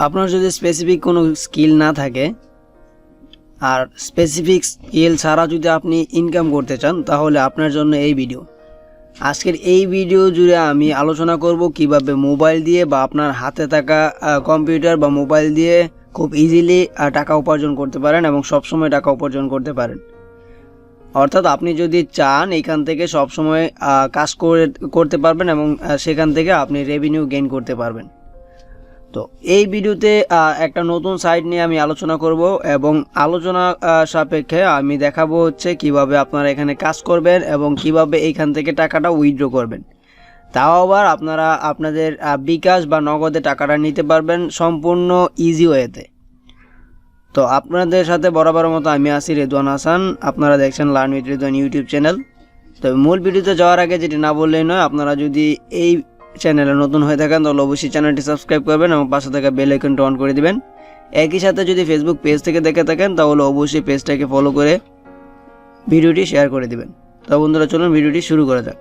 আপনার যদি স্পেসিফিক কোনো স্কিল না থাকে আর স্পেসিফিক স্কিল ছাড়া যদি আপনি ইনকাম করতে চান তাহলে আপনার জন্য এই ভিডিও। আজকের এই ভিডিও জুড়ে আমি আলোচনা করব কিভাবে মোবাইল দিয়ে বা আপনার হাতে থাকা কম্পিউটার বা মোবাইল দিয়ে খুব ইজিলি টাকা উপার্জন করতে পারেন এবং সবসময় টাকা উপার্জন করতে পারেন। অর্থাৎ আপনি যদি চান এখান থেকে সবসময় কাজ করতে পারবেন এবং সেখান থেকে আপনি রেভিনিউ গেইন করতে পারবেন। তো এই ভিডিওতে একটা নতুন সাইট নিয়ে আমি আলোচনা করব এবং আলোচনা সাপেক্ষে আমি দেখাবো হচ্ছে কিভাবে আপনারা এখানে কাজ করবেন এবং কিভাবে এইখান থেকে টাকাটা উইথড্র করবেন। তাও আবার আপনারা আপনাদের বিকাশ বা নগদে টাকাটা নিতে পারবেন সম্পূর্ণ ইজি ওয়েতে। তো আপনাদের সাথে বরাবর মতো আমি আছি রেদওয়ান হাসান, আপনারা দেখছেন learn with Redwan YouTube channel. তো মূল ভিডিওতে যাওয়ার আগে যেটি না বললেই নয়, আপনারা যদি এই চ্যানেলে নতুন হয়ে থাকেন তাহলে অবশ্যই চ্যানেলটি সাবস্ক্রাইব করবেন এবং পাশে থাকা বেল আইকনটি অন করে দিবেন। একই সাথে যদি ফেসবুক পেজ থেকে দেখে থাকেন তাহলে অবশ্যই পেজটাকে ফলো করে ভিডিওটি শেয়ার করে দিবেন। তো বন্ধুরা চলুন ভিডিওটি শুরু করা যাক।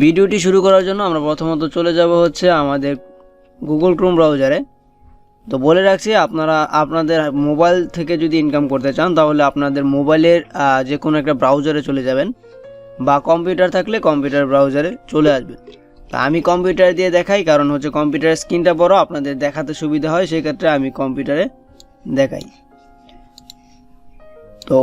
ভিডিওটি শুরু করার জন্য আমরা প্রথমত চলে যাব হচ্ছে আমাদের গুগল ক্রোম ব্রাউজারে। তো বলে রাখছি, আপনারা আপনাদের মোবাইল থেকে যদি ইনকাম করতে চান তাহলে আপনাদের মোবাইলের যে কোনো একটা ব্রাউজারে চলে যাবেন বা কম্পিউটার থাকলে কম্পিউটার ব্রাউজারে চলে আসবেন। তা আমি কম্পিউটার দিয়ে দেখাই, কারণ হচ্ছে কম্পিউটারের স্ক্রিনটা বড়, আপনাদের দেখাতে সুবিধা হয়, সেই ক্ষেত্রে আমি কম্পিউটারে দেখাই। তো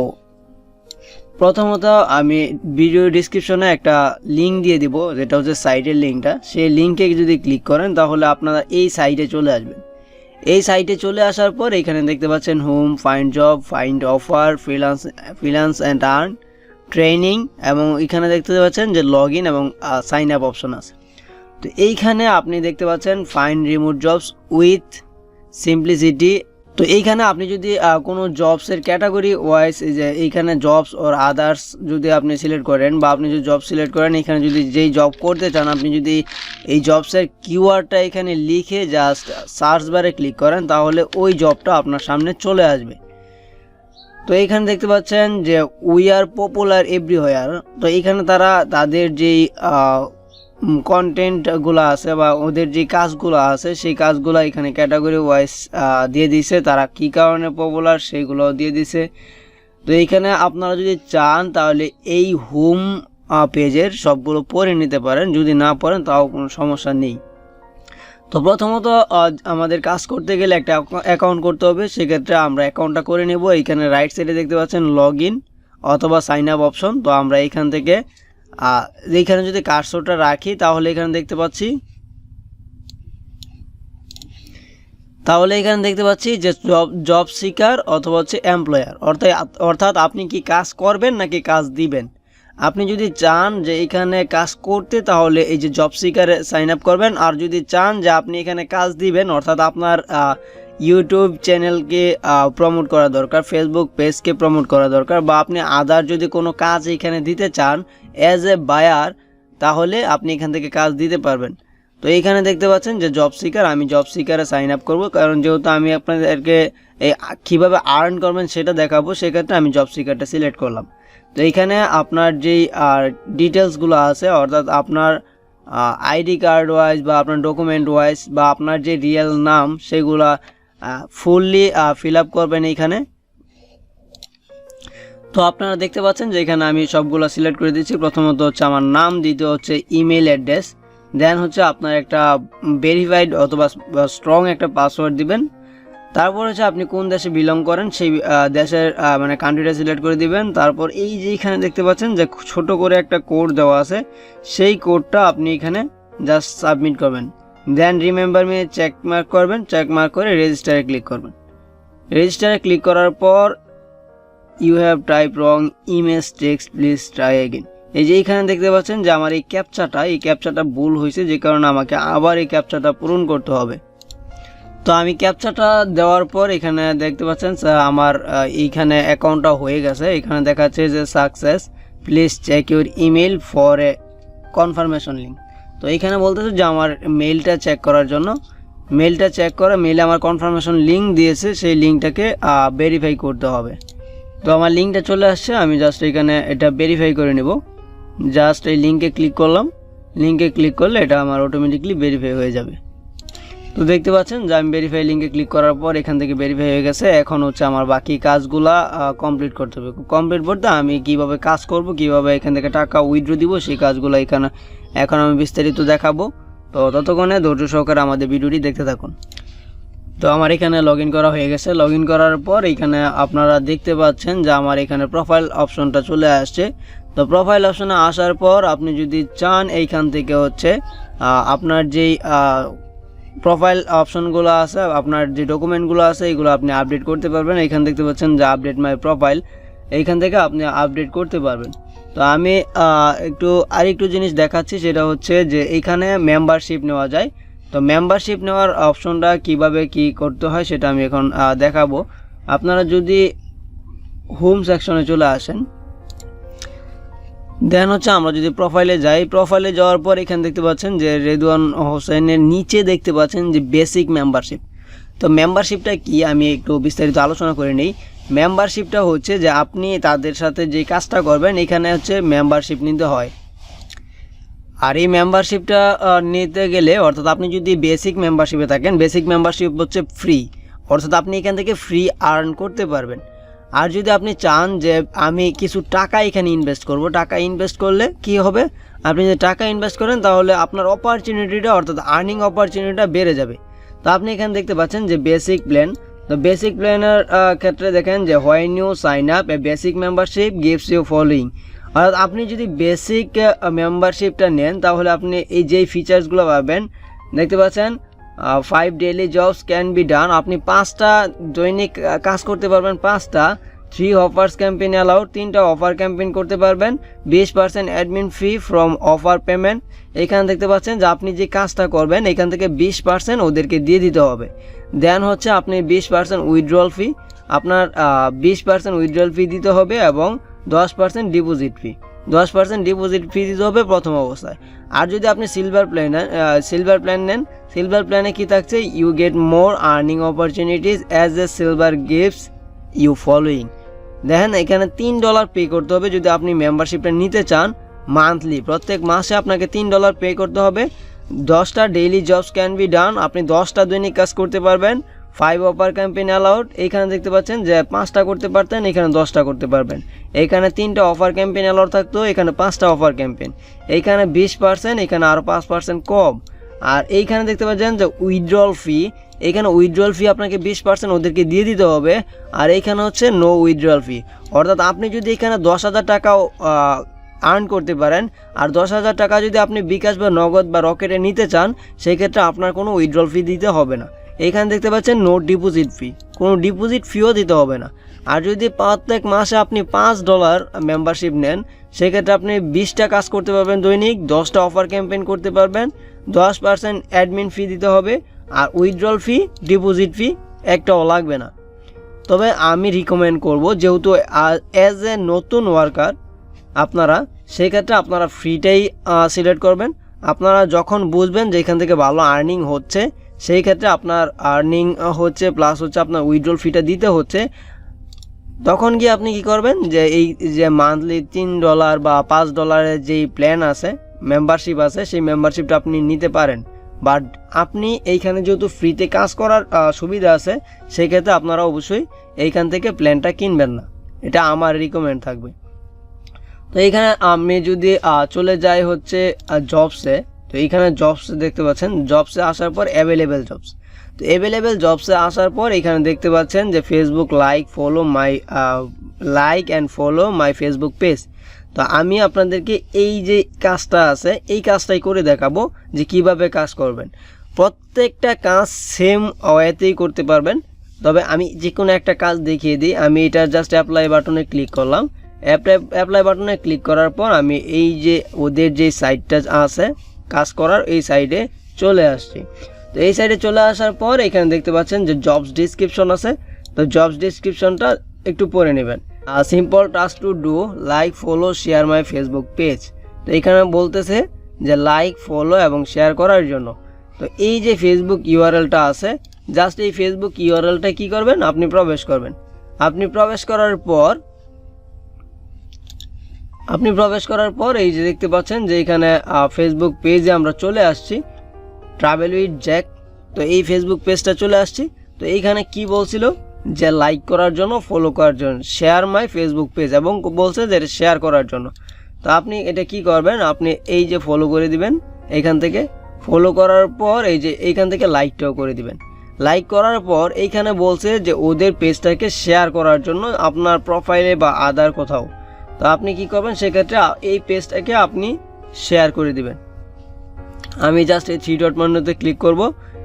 প্রথমত আমি ভিডিও ডিসক্রিপশনে একটা লিঙ্ক দিয়ে দিব, যেটা হচ্ছে সাইটের লিঙ্কটা। সেই লিঙ্কে যদি ক্লিক করেন তাহলে আপনারা এই সাইটে চলে আসবেন। এই সাইটে চলে আসার পর এখানে দেখতে পাচ্ছেন home, find job, find offer, freelance and earn, training এবং এখানে দেখতে পাচ্ছেন যে লগ ইন এবং সাইন আপ অপশন আছে। তো এইখানে আপনি দেখতে পাচ্ছেন find remote jobs with simplicity. তো এইখানে আপনি যদি কোনো জবসের ক্যাটাগরি ওয়াইজ, যে এইখানে জবস ওর আদার্স যদি আপনি সিলেক্ট করেন বা আপনি যদি জব সিলেক্ট করেন, এখানে যদি যেই জব করতে চান আপনি যদি এই জবসের কিওয়ার্ডটা এখানে লিখে জাস্ট সার্চ বারে ক্লিক করেন তাহলে ওই জবটা আপনার সামনে চলে আসবে। তো এইখানে দেখতে পাচ্ছেন যে উই আর পপুলার এভরিওয়্যার। তো এইখানে তারা তাদের যেই কন্টেন্টগুলো আছে বা ওদের যে কাজগুলো আছে সেই কাজগুলো এখানে ক্যাটাগরি ওয়াইজ দিয়ে দিছে, তারা কি কারণে পপুলার সেইগুলো দিয়ে দিছে। তো এইখানে আপনারা যদি চান তাহলে এই হোম পেজের সবগুলো পড়ে নিতে পারেন, যদি না পড়েন তাও কোনো সমস্যা নেই। তো প্রথমত আমাদের কাজ করতে গেলে একটা অ্যাকাউন্ট করতে হবে, সেক্ষেত্রে আমরা অ্যাকাউন্টটা করে নেব। এইখানে রাইট সাইডে দেখতে পাচ্ছেন লগ ইন অথবা সাইন আপ অপশন। তো আমরা এইখান থেকে এইখানে যদি কার্সরটা রাখি তাহলে এখানে দেখতে পাচ্ছি যে জব সিকার অথবা হচ্ছে এমপ্লয়ার, অর্থাৎ আপনি কি কাজ করবেন নাকি কাজ দিবেন। আপনি যদি চান যে এখানে কাজ করতে তাহলে এই যে জব সিকারে সাইন আপ করবেন, আর যদি চান যে আপনি এখানে কাজ দিবেন অর্থাৎ আপনার ইউটিউব চ্যানেলকে প্রমোট করা দরকার, ফেসবুক পেজকে প্রমোট করা দরকার, বা আপনি আদার যদি কোনো কাজ এখানে দিতে চান অ্যাজ এ বায়ার তাহলে আপনি এখান থেকে কাজ দিতে পারবেন। তো এইখানে দেখতে পাচ্ছেন যে জব সিকার, আমি জব সিকারে সাইন আপ করবো, কারণ যেহেতু আমি আপনাদেরকে কীভাবে আর্ন করবেন সেটা দেখাবো, সেক্ষেত্রে আমি জব সিকারটা সিলেক্ট করলাম। তো এইখানে আপনার যেই ডিটেলসগুলো আছে অর্থাৎ আপনার আইডি কার্ড ওয়াইজ বা আপনার ডকুমেন্ট ওয়াইজ বা আপনার যে রিয়েল নাম সেগুলা ফুললি ফিল আপ করবেন এইখানে। তো আপনারা দেখতে পাচ্ছেন যে এখানে আমি সবগুলো সিলেক্ট করে দিচ্ছি। প্রথমত হচ্ছে আমার নাম, দ্বিতীয় হচ্ছে ইমেল অ্যাড্রেস, দেন হচ্ছে আপনার একটা ভেরিফাইড অথবা স্ট্রং একটা পাসওয়ার্ড দিবেন। তারপর হচ্ছে আপনি কোন দেশে বিলং করেন সেই দেশের মানে কান্ট্রিটা সিলেক্ট করে দিবেন। তারপর এই যে এখানে দেখতে পাচ্ছেন যে ছোট করে একটা কোড দেওয়া আছে, সেই কোডটা আপনি এখানে জাস্ট সাবমিট করবেন। Then remember me check mark করবেন, চেক মার্ক করে রেজিস্টারে ক্লিক করবেন। রেজিস্টারে ক্লিক করার পর you have type wrong image text please try again. এই যে এখানে দেখতে পাচ্ছেন যে আমার এই ক্যাপচাটা ভুল হয়েছে, যে কারণে আমাকে আবার এই ক্যাপচাটা পূরণ করতে হবে। তো আমি ক্যাপচাটা দেওয়ার পর এখানে দেখতে পাচ্ছেন আমার এইখানে অ্যাকাউন্টটা হয়ে গেছে। এখানে দেখাচ্ছে যে success, please check your email for a confirmation link. তো এইখানে বলতেছে যে আমার মেইলটা চেক করার জন্য, মেইলটা চেক করে মেইলে আমার কনফার্মেশন লিঙ্ক দিয়েছে, সেই লিঙ্কটাকে ভেরিফাই করতে হবে। তো আমার লিঙ্কটা চলে আসছে, আমি জাস্ট এখানে এটা ভেরিফাই করে নেব। জাস্ট এই লিঙ্কে ক্লিক করলাম, লিঙ্কে ক্লিক করলে এটা আমার অটোমেটিকলি ভেরিফাই হয়ে যাবে। তো দেখতে পাচ্ছেন যে আমি ভেরিফাই লিঙ্কে ক্লিক করার পর এখান থেকে ভেরিফাই হয়ে গেছে। এখন হচ্ছে আমার বাকি কাজগুলা কমপ্লিট করতে হবে। কমপ্লিট করতে আমি কিভাবে কাজ করব, কিভাবে এখান থেকে টাকা উইথড্র দিব, সেই কাজগুলো এখানে এখন আমি বিস্তারিত দেখাবো। তো ততক্ষণে ধৈর্য সহকারে আমাদের ভিডিওটি দেখতে থাকুন। তো আমার এখানে লগ ইন করা হয়ে গেছে। লগ ইন করার পর এখানে আপনারা দেখতে পাচ্ছেন যে আমার এখানে প্রোফাইল অপশনটা চলে আসছে। তো প্রোফাইল অপশনে আসার পর আপনি যদি চান এইখান থেকে হচ্ছে আপনার যেই প্রোফাইল অপশনগুলো আছে, আপনার যে ডকুমেন্টগুলো আছে এগুলো আপনি আপডেট করতে পারবেন। এখানে দেখতে পাচ্ছেন যে আপডেট মাই প্রোফাইল, এইখান থেকে আপনি আপডেট করতে পারবেন। তো আমি আরেকটু জিনিস দেখাচ্ছি, সেটা হচ্ছে যে এখানে মেম্বারশিপ নেওয়া যায়। তো মেম্বারশিপ নেওয়ার অপশনটা কিভাবে কি করতে হয় সেটা আমি এখন দেখাবো। আপনারা যদি হোম সেকশনে চলে আসেন, দেন হচ্ছে আমরা যদি প্রোফাইলে যাই, প্রোফাইলে যাওয়ার পর এখানে দেখতে পাচ্ছেন যে রেদওয়ান হোসেনের নিচে দেখতে পাচ্ছেন যে বেসিক মেম্বারশিপ। তো মেম্বারশিপটা কি আমি একটু বিস্তারিত আলোচনা করে নিই। মেম্বারশিপটা হচ্ছে যে আপনি তাদের সাথে যে কাজটা করবেন এখানে হচ্ছে মেম্বারশিপ নিতে হয়। আর এই মেম্বারশিপটা নিতে গেলে, অর্থাৎ আপনি যদি বেসিক মেম্বারশিপে থাকেন, বেসিক মেম্বারশিপ হচ্ছে ফ্রি, অর্থাৎ আপনি এখান থেকে ফ্রি আর্ন করতে পারবেন। আর যদি আপনি চান যে আমি কিছু টাকা এখানে ইনভেস্ট করব, টাকা ইনভেস্ট করলে কি হবে, আপনি যদি টাকা ইনভেস্ট করেন তাহলে আপনার অপরচুনিটিটা, অর্থাৎ আর্নিং অপরচুনিটিটা বেড়ে যাবে। তো আপনি এখানে দেখতে পাচ্ছেন যে বেসিক প্ল্যান। তো বেসিক প্ল্যানের ক্ষেত্রে দেখেন যে when you sign up a basic membership gives you following, অর্থাৎ আপনি যদি বেসিক মেম্বারশিপটা নেন তাহলে আপনি এই যেই ফিচার্সগুলো পাবেন, দেখতে পাচ্ছেন 5 daily jobs can be done, আপনি 5টা দৈনিক কাজ করতে পারবেন, 5টা 3 অফার্স ক্যাম্পেইন অ্যালাউড, 3টা অফার ক্যাম্পেইন করতে পারবেন, 20% admin fee from offer payment. এখানে দেখতে পাচ্ছেন যে আপনি যে কাজটা করবেন এখান থেকে 20% ওদেরকে দিয়ে দিতে হবে। দেন হচ্ছে আপনি 20% উইথড্রল ফি, আপনার 20% উইথড্রল ফি দিতে হবে এবং 10% ডিপোজিট ফি, 10% ডিপোজিট ফি দিতে হবে প্রথম অবস্থায়। আর যদি আপনি সিলভার প্ল্যান নেন, সিলভার প্ল্যানে কি থাকছে, you get more earning opportunities as a silver gives you following. দেখেন এখানে $3 পে করতে হবে যদি আপনি মেম্বারশিপটা নিতে চান মান্থলি, প্রত্যেক মাসে আপনাকে $3 পে করতে হবে। 10টা daily jobs can be done, আপনি 10টা দৈনিক কাজ করতে পারবেন, 5 অফার ক্যাম্পেইন অ্যালাউড, এইখানে দেখতে পাচ্ছেন যে 5টা করতে পারতেন, এখানে 10টা করতে পারবেন। এইখানে 3টা অফার ক্যাম্পেইন অ্যালাউড থাকতো, এখানে 5টা অফার ক্যাম্পেইন, এইখানে 20%, এখানে আরও 5% কম। আর এইখানে দেখতে পাচ্ছেন যে উইথড্রল ফি, এখানে উইথড্রল ফি আপনাকে 20% ওদেরকে দিয়ে দিতে হবে। আর এইখানে হচ্ছে নো উইথড্রল ফি, অর্থাৎ আপনি যদি এখানে 10,000 টাকাও আর্ন করতে পারেন, আর 10,000 টাকা যদি আপনি বিকাশ বা নগদ বা রকেটে নিতে চান, সেই ক্ষেত্রে আপনার কোনো উইথড্রল ফি দিতে হবে না। এখানে দেখতে পাচ্ছেন নো ডিপোজিট ফি, কোনো ডিপোজিট ফিও দিতে হবে না। আর যদি প্রত্যেক মাসে আপনি $5 মেম্বারশিপ নেন, সেক্ষেত্রে আপনি 20টা কাজ করতে পারবেন দৈনিক, 10টা অফার ক্যাম্পেইন করতে পারবেন, 10% অ্যাডমিন ফি দিতে হবে, আর উইথড্রল ফি, ডিপোজিট ফি একটাও লাগবে না। তবে আমি রিকমেন্ড করব, যেহেতু অ্যাজ এ নতুন ওয়ার্কার আপনারা, সেক্ষেত্রে আপনারা ফ্রিটাই সিলেক্ট করবেন। আপনারা যখন বুঝবেন যে এখান থেকে ভালো আর্নিং হচ্ছে, সেই ক্ষেত্রে আপনার আর্নিং হচ্ছে প্লাস হচ্ছে আপনার উইথড্রল ফিটা দিতে হচ্ছে, তখন গিয়ে আপনি কি করবেন যে এই যে মান্থলি $3 বা $5 যেই প্ল্যান আছে, মেম্বারশিপ আছে, সেই মেম্বারশিপটা আপনি নিতে পারেন। বাট আপনি এইখানে যেহেতু ফ্রিতে কাজ করার সুবিধা আছে, সেই ক্ষেত্রে আপনারা অবশ্যই এইখান থেকে প্ল্যানটা কিনবেন না, এটা আমার রিকমেন্ড থাকবে। তো এইখানে আমি যদি চলে যাই হচ্ছে জবসে, তো এইখানে জবসে দেখতে পাচ্ছেন, জবসে আসার পর অ্যাভেলেবেল জবস, তো অ্যাভেলেবেল জবসে আসার পর এখানে দেখতে পাচ্ছেন যে Facebook like and follow my Facebook page. তো আমি আপনাদেরকে এই যে কাজটা আছে এই কাজটাই করে দেখাবো যে কিভাবে কাজ করবেন। প্রত্যেকটা কাজ সেম ওয়েতেই করতে পারবেন, তবে আমি যে কোনো একটা কাজ দেখিয়ে দিই। আমি এটা জাস্ট অ্যাপ্লাই বাটনে ক্লিক করলাম, অ্যাপ্লাই বাটনে ক্লিক করার পর আমি এই যে ওদের যে সাইটটা আছে কাজ করার, এই সাইডে চলে আসছি। তো এই সাইডে চলে আসার পর এখানে দেখতে পাচ্ছেন যে জবস ডিসক্রিপশন আছে, তো জবস ডিসক্রিপশনটা একটু পড়ে নেবেন। Simple task to do, like follow share my Facebook page. তো এখানে বলতেছে যে লাইক ফলো এবং শেয়ার করার জন্য। তো এই যে ফেসবুক ইউআরএলটা আছে, জাস্ট এই ফেসবুক ইউআরএলটা কি করবেন, আপনি প্রবেশ করবেন। আপনি প্রবেশ করার পর আপনি প্রবেশ করার পর এই যে দেখতে পাচ্ছেন যে এখানে ফেসবুক পেজে আমরা চলে আসছি, ট্রাভেল উইথ জ্যাক। তো এই ফেসবুক পেজটা চলে আসছি। তো এইখানে কি বলছিল যে লাইক করার জন্য, ফলো করার জন্য, শেয়ার মাই ফেসবুক পেজ, এবং বলছে যে এটা শেয়ার করার জন্য। তো আপনি এটা কি করবেন, আপনি এই যে ফলো করে দিবেন, এইখান থেকে ফলো করার পর এই যে এইখান থেকে লাইকটাও করে দিবেন। লাইক করার পর এইখানে বলছে যে ওদের পেজটাকে শেয়ার করার জন্য আপনার প্রোফাইলে বা আদার কোথাও। তো আপনি কি করবেন, সেক্ষেত্রে এই পেজটাকে আপনি শেয়ার করে দিবেন। আমি জাস্ট এই 3 ডট মেনুতে ক্লিক করব।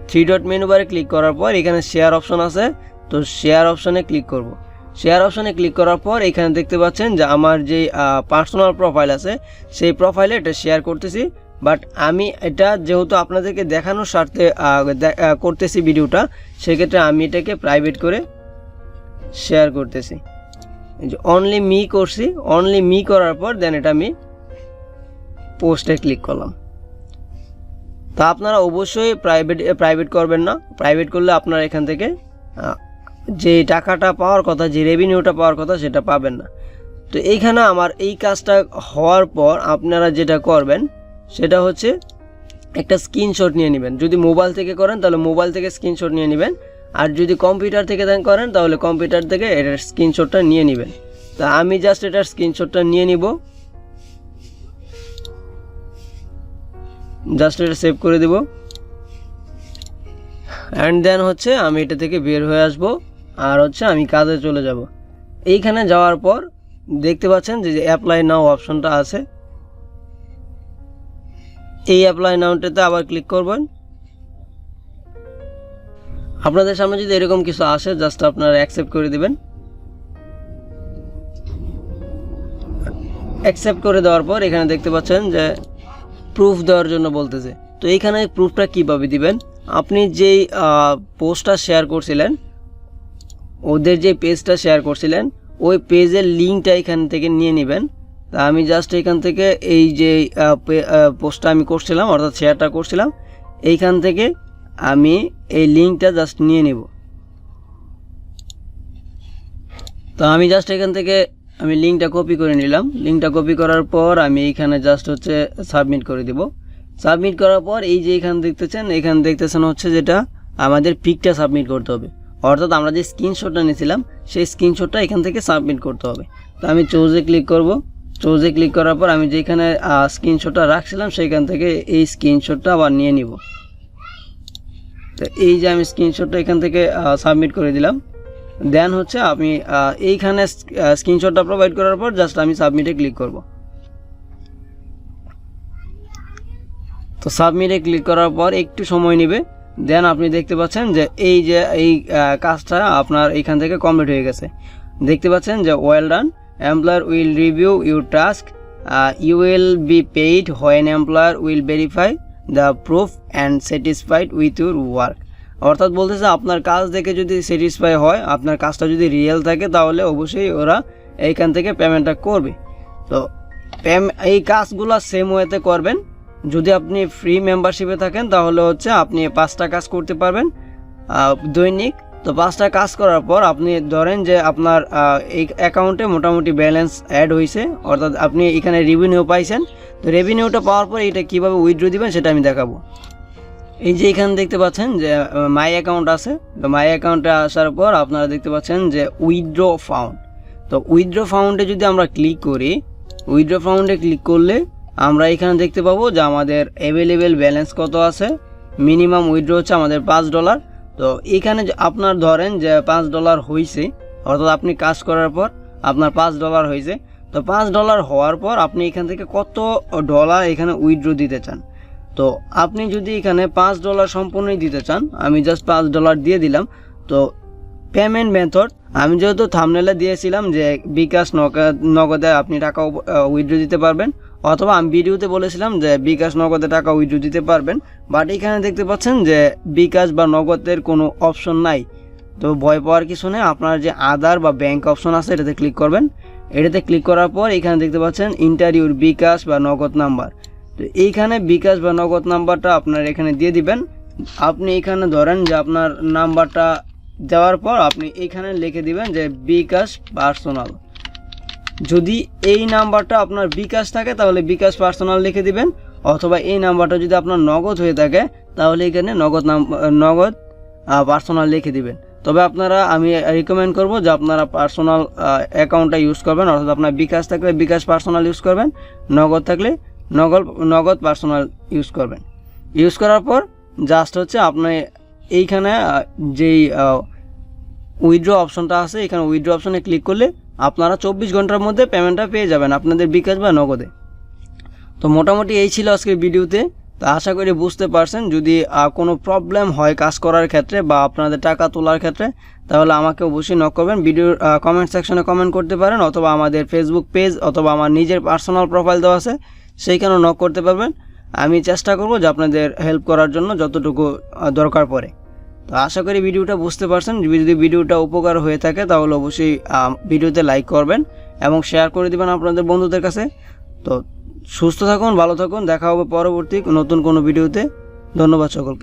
3 ডট মেনু বারে ক্লিক করার পর এখানে শেয়ার অপশন আছে, তো শেয়ার অপশনে ক্লিক করব। শেয়ার অপশনে ক্লিক করার পর এখানে দেখতে পাচ্ছেন যে আমার যে পার্সোনাল প্রোফাইল আছে সেই প্রোফাইলে এটা শেয়ার করতেছি। বাট আমি এটা যেহেতু আপনাদেরকে দেখানোর স্বার্থে করতেছি ভিডিওটা, সেক্ষেত্রে আমি এটাকে প্রাইভেট করে শেয়ার করতেছি। এই যে অনলি মি করছি, অনলি মি করার পর দেন এটা আমি পোস্টে ক্লিক করলাম। তা আপনারা অবশ্যই প্রাইভেট করবেন না। প্রাইভেট করলে আপনারা এখান থেকে যে টাকাটা পাওয়ার কথা, যে রেভিনিউটা পাওয়ার কথা, সেটা পাবেন না। তো এইখানে আমার এই কাজটা হওয়ার পর আপনারা যেটা করবেন সেটা হচ্ছে একটা স্ক্রিনশট নিয়ে নেবেন। যদি মোবাইল থেকে করেন তাহলে মোবাইল থেকে স্ক্রিনশট নিয়ে নেবেন, আর যদি কম্পিউটার থেকে করেন তাহলে কম্পিউটার থেকে এটার স্ক্রিনশটটা নিয়ে নেবেন। তা আমি জাস্ট এটার স্ক্রিনশটটা নিয়ে নিব, জাস্ট এটা সেভ করে দেব। অ্যান্ড দেন হচ্ছে আমি এটা থেকে বের হয়ে আসব, আর হচ্ছে আমি কাজে চলে যাব। এইখানে যাওয়ার পর দেখতে পাচ্ছেন যে অ্যাপ্লাই নাও অপশনটা আছে, এই অ্যাপ্লাই নাওটাতে আবার ক্লিক করবেন। আপনাদের সামনে যদি এরকম কিছু আসে জাস্ট আপনারা অ্যাকসেপ্ট করে দিবেন। অ্যাকসেপ্ট করে দেওয়ার পর এখানে দেখতে পাচ্ছেন যে প্রুফ দেওয়ার জন্য বলতেছে। তো এইখানে প্রুফটা কীভাবে দিবেন, আপনি যেই পোস্টটা শেয়ার করছিলেন, ওদের যে পেজটা শেয়ার করছিলেন, ওই পেজের লিঙ্কটা এখান থেকে নিয়ে নেবেন। তা আমি জাস্ট এখান থেকে এই যে পোস্টটা আমি করছিলাম, অর্থাৎ শেয়ারটা করছিলাম, এইখান থেকে আমি এই লিঙ্কটা জাস্ট নিয়ে নেব। তো আমি জাস্ট এখান থেকে আমি লিঙ্কটা কপি করে নিলাম। লিঙ্কটা কপি করার পর আমি এইখানে জাস্ট হচ্ছে সাবমিট করে দেব। সাবমিট করার পর এই যে এখানে দেখতেছেন হচ্ছে যেটা আমাদের পিকটা সাবমিট করতে হবে, অর্থাৎ আমরা যে স্ক্রিনশটটা নিয়েছিলাম সেই স্ক্রিনশটটা এখান থেকে সাবমিট করতে হবে। তো আমি চোজে ক্লিক করব। চোজে ক্লিক করার পর আমি যেখানে স্ক্রিনশটটা রাখছিলাম সেইখান থেকে এই স্ক্রিনশটটা আবার নিয়ে নিব। তো এই যে আমি স্ক্রিনশটটা এখান থেকে সাবমিট করে দিলাম। দেন হচ্ছে আমি এইখানে স্ক্রিনশটটা প্রোভাইড করার পর জাস্ট আমি সাবমিটে ক্লিক করব। তো সাবমিটে ক্লিক করার পর একটু সময় নেবে। দেন আপনি দেখতে পাচ্ছেন যে এই কাজটা আপনার এইখান থেকে কমপ্লিট হয়ে গেছে। দেখতে পাচ্ছেন যে well done, employer will review your task, you will be paid when employer will verify the proof and satisfied with your work. অর্থাৎ বলতেছে আপনার কাজ দেখে যদি স্যাটিসফাই হয়, আপনার কাজটা যদি রিয়েল থাকে, তাহলে অবশ্যই ওরা এইখান থেকে পেমেন্টটা করবে। তো এই কাজগুলো সেম ওয়েতে করবেন। যদি আপনি ফ্রি মেম্বারশিপে থাকেন তাহলে হচ্ছে আপনি 5টা কাজ করতে পারবেন দৈনিক। তো 5টা কাজ করার পর আপনি ধরেন যে আপনার এই অ্যাকাউন্টে মোটামুটি ব্যালেন্স অ্যাড হয়েছে, অর্থাৎ আপনি এখানে রেভিনিউ পাইছেন। তো রেভিনিউটা পাওয়ার পর এটা কীভাবে উইথড্র দিবেন সেটা আমি দেখাবো। এই যে এখানে দেখতে পাচ্ছেন যে মাই অ্যাকাউন্ট আছে। তো মাই অ্যাকাউন্টে আসার পর আপনারা দেখতে পাচ্ছেন যে উইথড্র ফাউন্ড। তো উইথড্র ফাউন্ডে যদি আমরা ক্লিক করি, উইথড্র ফাউন্ডে ক্লিক করলে আমরা এখানে দেখতে পাবো যে আমাদের অ্যাভেলেবেল ব্যালেন্স কত আছে। মিনিমাম উইথড্র হচ্ছে আমাদের $5। তো এখানে আপনার ধরেন যে $5 হয়েছে, অর্থাৎ আপনি কাজ করার পর আপনার $5 হয়েছে। তো $5 হওয়ার পর আপনি এখান থেকে কত ডলার এখানে উইথড্র দিতে চান। তো আপনি যদি এখানে $5 সম্পূর্ণই দিতে চান, আমি জাস্ট $5 দিয়ে দিলাম। তো পেমেন্ট মেথড আমি যেহেতু থাম্বনেলে দিয়েছিলাম যে বিকাশ নগদে আপনি টাকা উইথড্র দিতে পারবেন, অথবা আমি ভিডিওতে বলেছিলাম যে বিকাশ নগদে টাকা উইথড্র দিতে পারবেন। বাট এখানে দেখতে পাচ্ছেন যে বিকাশ বা নগদের কোনো অপশন নাই। তো ভয় পাওয়ার কিছু নেই, আপনার যে আধার বা ব্যাংক অপশন আছে এটাতে ক্লিক করবেন। এটাতে ক্লিক করার পর এখানে দেখতে পাচ্ছেন ইন্টারভিউর বিকাশ বা নগদ নাম্বার। তো এইখানে বিকাশ বা নগদ নাম্বারটা আপনার এখানে দিয়ে দিবেন। আপনি এখানে ধরেন যে আপনার নাম্বারটা দেওয়ার পর আপনি এখানে লিখে দিবেন যে বিকাশ পার্সোনাল। যদি এই নাম্বারটা আপনার বিকাশ থাকে তাহলে বিকাশ পার্সোনাল লিখে দিবেন, অথবা এই নাম্বারটা যদি আপনার নগদ হয়ে থাকে তাহলে এখানে নগদ পার্সোনাল লিখে দিবেন। তবে আপনারা আমি রিকমেন্ড করব যে আপনারা পার্সোনাল অ্যাকাউন্টটা ইউজ করবেন, অর্থাৎ আপনার বিকাশ থাকলে বিকাশ পার্সোনাল ইউজ করবেন, নগদ থাকলে নগদ পার্সোনাল ইউজ করবেন। ইউজ করার পর জাস্ট হচ্ছে আপনি এইখানে যেই উইথড্র অপশনটা আছে এখানে উইথড্র অপশনে ক্লিক করলে আপনারা 24 ঘন্টার মধ্যে পেমেন্টটা পেয়ে যাবেন আপনাদের বিকাশ বা নগদে। তো মোটামুটি এই ছিল আজকের ভিডিওতে। তো আশা করি বুঝতে পারছেন। যদি কোনো প্রবলেম হয় কাজ করার ক্ষেত্রে বা আপনাদের টাকা তোলার ক্ষেত্রে তাহলে আমাকে অবশ্যই নক করবেন। ভিডিওর কমেন্ট সেকশনে কমেন্ট করতে পারেন, অথবা আমাদের ফেসবুক পেজ অথবা আমার নিজের পার্সোনাল প্রোফাইল দেওয়া আছে সেইখানেও নক করতে পারবেন। আমি চেষ্টা করব যে আপনাদের হেল্প করার জন্য যতটুকু দরকার পড়ে। তো আশা করি ভিডিওটা বুঝতে পারছেন। যদি ভিডিওটা উপকার হয়ে থাকে তাহলে অবশ্যই ভিডিওতে লাইক করবেন এবং শেয়ার করে দিবেন আপনাদের বন্ধুদের কাছে। তো সুস্থ থাকুন, ভালো থাকুন, দেখা হবে পরবর্তী নতুন কোনো ভিডিওতে। ধন্যবাদ সকলকে।